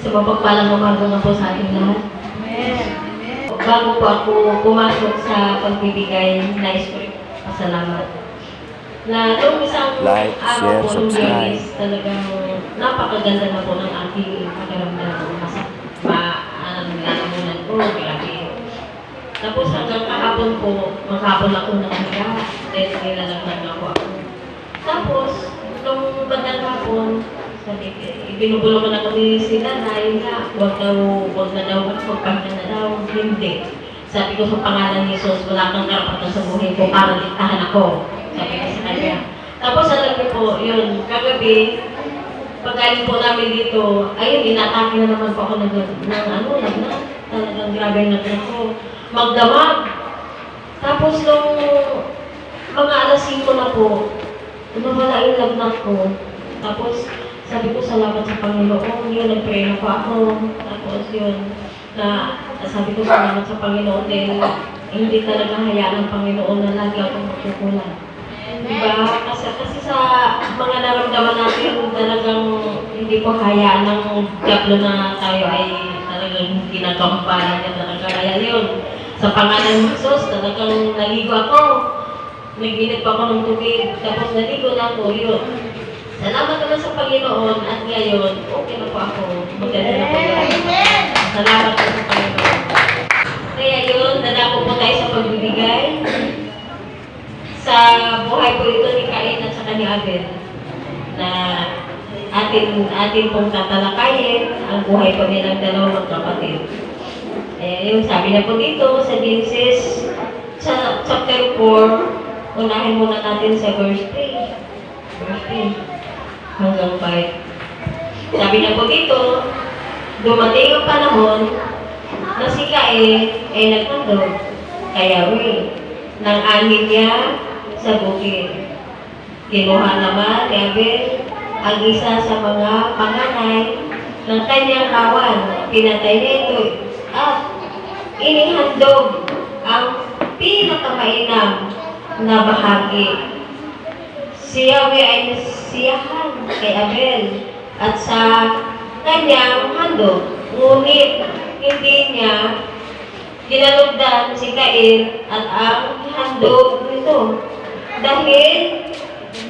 Sa mapagpalang umaga na po sa ating lahat. Amen. Bago po ako pumasok sa pagbibigay, nais ko rin pasalamat. Na itong isang Like, araw share, po ng subscribe. Biyernes, talagang napakaganda na po ng ating pakiramdam. Lalamunan ko, grabe. Tapos hanggang kahapon po, maghapon ako nakahiga, dahil nilalagnan na ako. Tapos, nung bandang hapon, sabi, ibinubulong ko na kami sila na yun nga, huwag na daw, magpahinga na daw, hindi. Sabi ko sa pangalan ni Jesus, wala kang karapatan sa buhay ko para diktahan ako. Sabi ko sa kanya. Tapos alam niyo po, yun, kagabi, pagkain po namin dito, ayun, inatake na naman po ako ng lagnat. Talagang grabe ang lagnat ko. Magdamag. Tapos nung mga alas 5 na po, nawala yung lagnat ko. Tapos sabi ko, salamat sa Panginoon. Yun, nag-pray na po ako. Tapos yun, sabi ko, salamat sa Panginoon dahil hindi talaga hayaan ng Panginoon na lagi akong magkukulang. Diba? Kasi sa mga naramdaman natin, talagang hindi po hayaan ng diablo na tayo ay talagang ginagampanan niya talaga. Kaya yun, sa pangalan ng Jesus, talagang naligo ako. Nag-init pa ako ng tubig, tapos naligo na ako, yun. Salamat naman sa Panginoon at ngayon, okay na po ako. Maganda na po yun. Salamat po sa Panginoon. Kaya yun, nadako po tayo sa pagbibigay. Sa buhay po ito ni Cain at saka ni Abel na atin pong tatalakayin ang buhay po nilang dalawang magkapatid. Yung sabi na po dito sa Genesis chapter 4, unahin muna natin sa verse 3. Verse 3 hanggang 5. Sabi na po dito, dumating ang panahon na si Cain ay nagtandog kaya ng angin niya sa bukid. Kinuha naman ni Abel ang isa sa mga panganay ng kanyang kawan. Pinatay niya ito at inihandog ang pinakamainam na bahagi. Si Yahweh ay nasiyahan kay Abel at sa kanyang handog. Ngunit hindi niya ginalugdan si Cain at ang handog nito. Dahil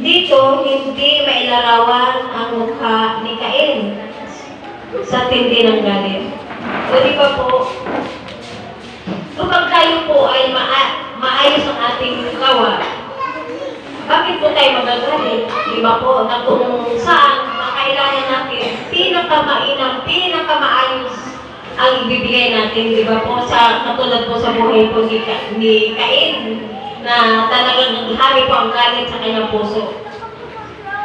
dito hindi mailarawan ang mukha ni Cain sa tindi ng galit. O di ba po, kapag tayo po ay maayos ang ating kawa, bakit po tayo magagalit? Di ba po, na kung saan makailangan natin pinakamainam, pinakamaayos ang ibibigay natin, di ba po, sa katulad po sa buhay po ni Cain, na talagang naghari po ang galit sa kanyang puso.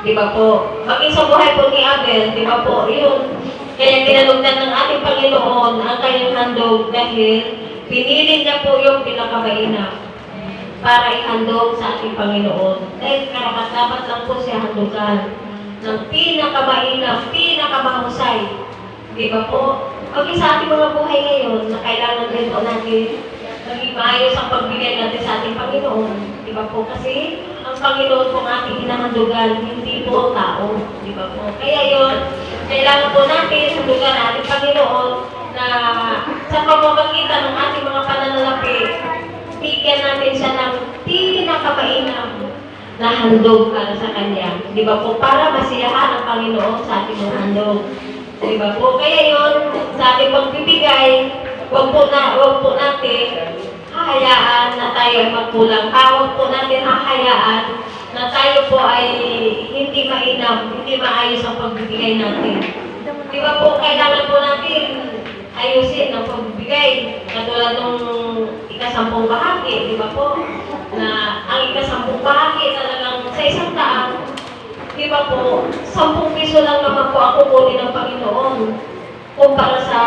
Di ba po? Maging sa buhay po ni Abel, di ba po, yun. Kaya kinalugdan ng ating Panginoon ang kanyang handog dahil pinili niya po yung pinakamainam para ihandog sa ating Panginoon. Dahil karapat-dapat lang po siya handugan ng pinakamainam, pinakamahusay. Di ba po? Pagka sa ating mga buhay ngayon, na kailangan din po natin maging maayos ang pagbigay natin sa ating Panginoon. Di ba po? Kasi ang Panginoon po ang ating hinahandugan, hindi po tao. Di ba po? Kaya yun, kailangan po natin handugan ang ating Panginoon na sa pamamagitan ng ating mga pananalapi, bigyan natin siya ng pinakamainam na handog para sa Kanya. Di ba po? Para masiyahan ang Panginoon sa ating mga handog. Di ba po? Kaya yun, sa ating pagbibigay, huwag po natin hahayaan na tayo ay magkulang. Huwag po natin hahayaan na tayo po ay hindi mainam, hindi maayos ang pagbibigay natin. Di ba po? Kailangan po natin ayusin ang pagbibigay. Katulad nung ikasampung bahagi, di ba po? Na ang ikasampung bahagi talagang sa isang daan, di ba po, 10 piso lang naman po ako kunin ng Panginoon kumpara sa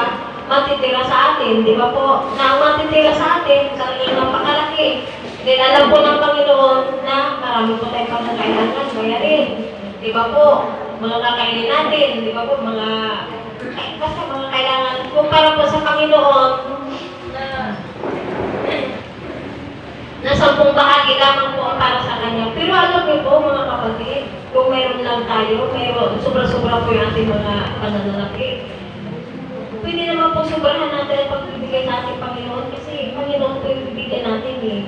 matitira sa atin, di ba po? Na ang matitira sa atin, talagang napakalaki. Dahil alam po ng Panginoon na marami po tayong pagkakailangan, bayarin. Di ba po? Mga kakainin natin, di ba po? Basta mga kailangan. Kumpara po sa Panginoon, na 10 bahagi lamang po ang para sa Kanya. Pero alam niyo po, mga kapatid, kung mayroon lang tayo, sobra-sobra po yung ating mga pananalaki. pwede naman po sobrahan natin ang pagbibigay sa ating Panginoon kasi Panginoon po yung bibigyan natin eh.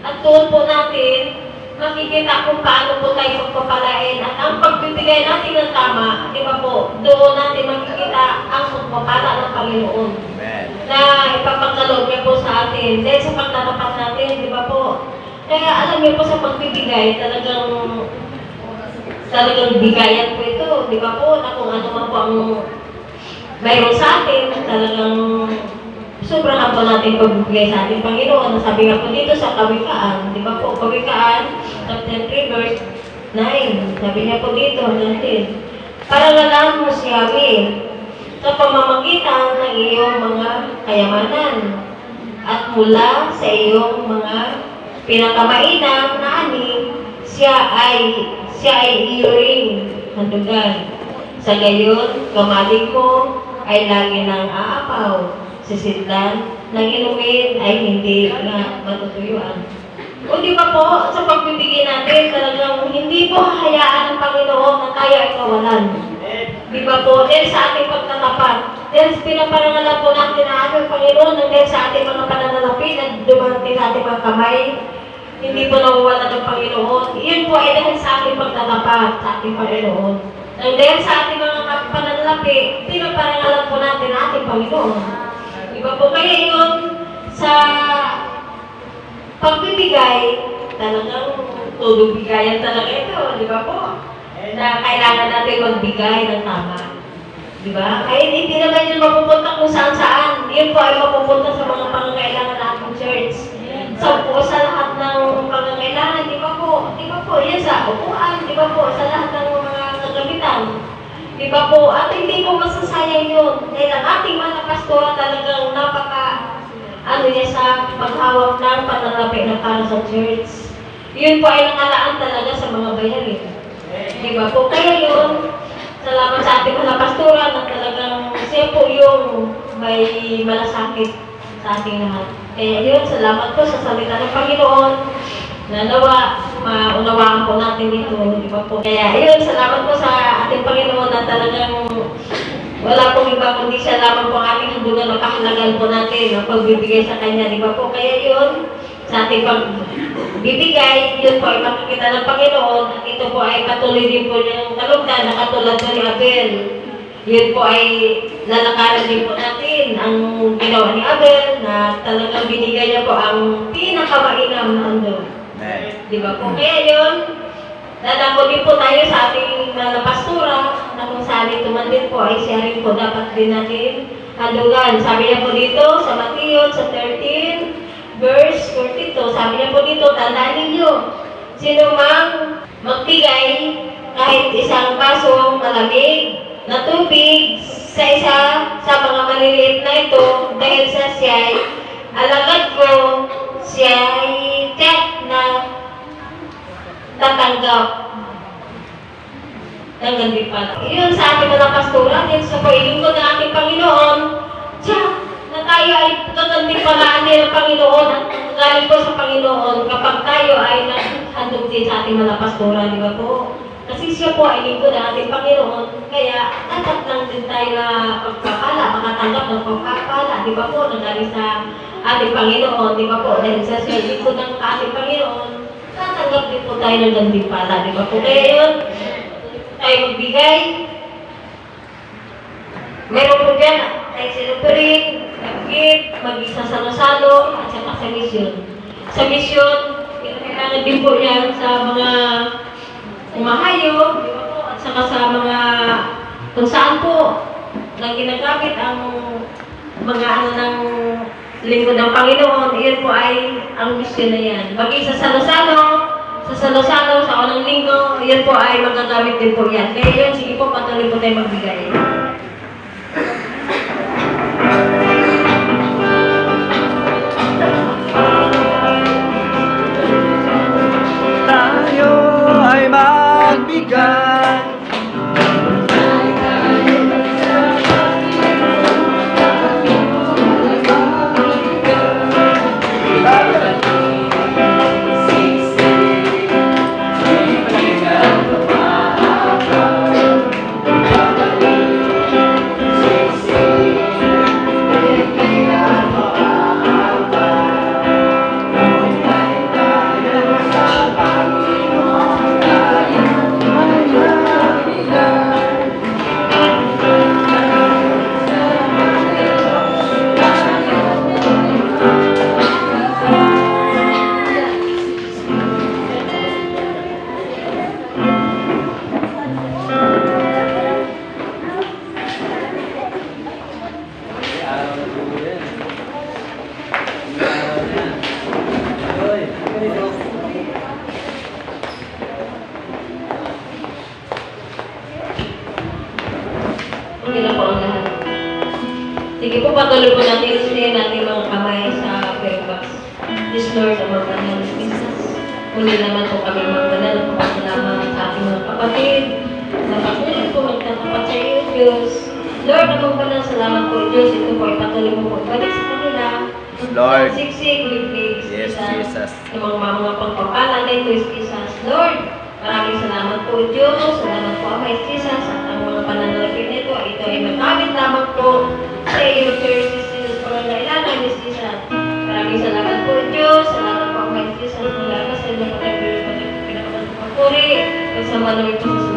At doon po natin, makikita kung paano po tayo magpapalain at ang pagbibigay natin ng tama, di ba po, doon natin makikita ang magpapala ng Panginoon. Amen. Na ipapagkaloob niya po sa atin dahil sa pagtatapat natin, di ba po? Kaya alam niyo po sa pagbibigay, talagang bigayan po ito, di ba po, na kung ano man po ang mayroon sa atin, talagang sobrang po natin pagbibigay sa ating Panginoon. Sabi nga po dito sa Kawikaan, di ba po, Kawikaan, chapter 3, verse 9, sabi niya po dito, natin, para lalang mo si Yahweh sa pamamagitan ng iyong mga kayamanan at mula sa iyong mga pinakamainam na ani, siya ay iyong handugan. Sa gayon, kamalig mo ay lagi nang aapaw. Sisidlan ng inumin ay hindi nga matutuyuan. O di ba po, sa pagbibigay natin, talagang hindi po hahayaan ng Panginoon na tayo ay kawalan. Di ba po, dahil sa ating pagtatapat, dahil pinaparangalan po natin na ating Panginoon, dahil sa ating mga pananalapi na dumating sa ating mga kamay, hindi po nawawala ng Panginoon. Iyon po ay dahil sa ating pagtatapat sa ating Panginoon. Ang dahil sa ating mga pananalapi, pinaparangalan po natin na ating Panginoon. Diba po, kaya yun, sa pagbibigay, talagang tudubigayan talaga ito, di ba po? Na kailangan natin magbigay ng tama. Di ba? Kaya hindi naman yun mapupunta kung saan-saan. Yun po ay mapupunta sa mga pangangailangan ng ating church. Sa lahat ng pangangailangan, di ba po? Di ba po? Yan sa upuan, di ba po? Sa lahat ng mga kagamitan. Di ba po? At hindi po masasayang yun. Dahil ang ating mga pastora talagang niya sa paghawak ng pananalapi na para sa church. Yun po ay nakalaan talaga sa mga bayarin. Di ba po? Kaya yun, salamat sa ating mga pastora na talagang siya po yung may malasakit sa ating lahat. Kaya yun, salamat po sa salita ng Panginoon na nawa, maunawaan po natin dito, di ba po? Kaya yun, salamat po sa ating Panginoon na talagang wala pong iba kundi siya lamang po ang ating handugan na kahalagan po natin ang pagbibigay sa Kanya, di ba po? Kaya yun, sa ating pagbibigay, yun po ay makikita ng Panginoon at ito po ay patuloy din po yung kalugdan na katulad po ni Abel. Yun po ay lalakaran din po natin ang ginawa ni Abel na talagang binigay niya po ang pinakamainam na handog. Di ba po? Kaya yun, dadako din po tayo sa ating mga pastura na kung saan ito man din po ay siya rin po dapat din natin handugan. Sabi niya po dito sa Mateo sa 13 verse 42, sabi niya po dito, tandaan ninyo, sino mang magbigay kahit isang basong malamig na tubig sa isa sa mga maliliit na ito dahil sa siya'y alagad ko, siya'y tiyak na tatanggap ng gandi pala. Yun sa ating mga pastora, din sa pailingkod ng ating Panginoon, tiyak na tayo ay gagandi palaan din ng Panginoon at galing po sa Panginoon kapag tayo ay naghandog din sa ating mga pastora, di ba po? Kasi siya po ay lingkod ng ating Panginoon, kaya dapat lang din tayo na pagpapala, makatanggap ng pagpapala, di ba po, nagaling sa ating Panginoon, di ba po, dahil sa siya lingkod ng ating Panginoon, tatanggap din po tayo ng gantimpala, di ba po? Kaya yun, tayo magbigay. Meron po dyan, tayo sinupirin, mag-gift, mag-isa salo-salo, at saka sa misyon. Sa misyon, kailangan din po yan sa mga umahayo, di ba po? At saka sa mga, kung saan po, na ginagamit ang mga ng lingkod ng Panginoon, iyon po ay ang misyon na yan. Mag-isa salo-salo, sa salo-salo, sa unang linggo, iyon po ay magagamit din po yan. Kaya yun, sige po, patuloy po tayo magbigay. Tayo ay magbigay. Sige po, patuloy po natin isinin natin mga kamay sa prayer box. This Lord, ang mga banal na Jesus. Muli naman po kami mga banal na pagkakalaman sa ating mga kapatid. Na patuloy po magtatapat sa iyo, Diyos. Lord, ang mga banal, salamat po, Diyos. Ito po, ipatuloy mo po balik sa kanila. Lord. Siksik, liglig, Yes, Jesus. Yung mga pagpapala na ito is Jesus. Lord, maraming salamat po, Diyos. Salamat po, Ama Jesus. At ang mga pananalapit nito, ito ay magamit lamang po sa iyo, Jesus. Para nailangan ni Jesus. Maraming salamat po, Diyos. Salamat po, Ama Jesus. Salamat sa inyo, pinakaman sa papuri. Kasama namin po sa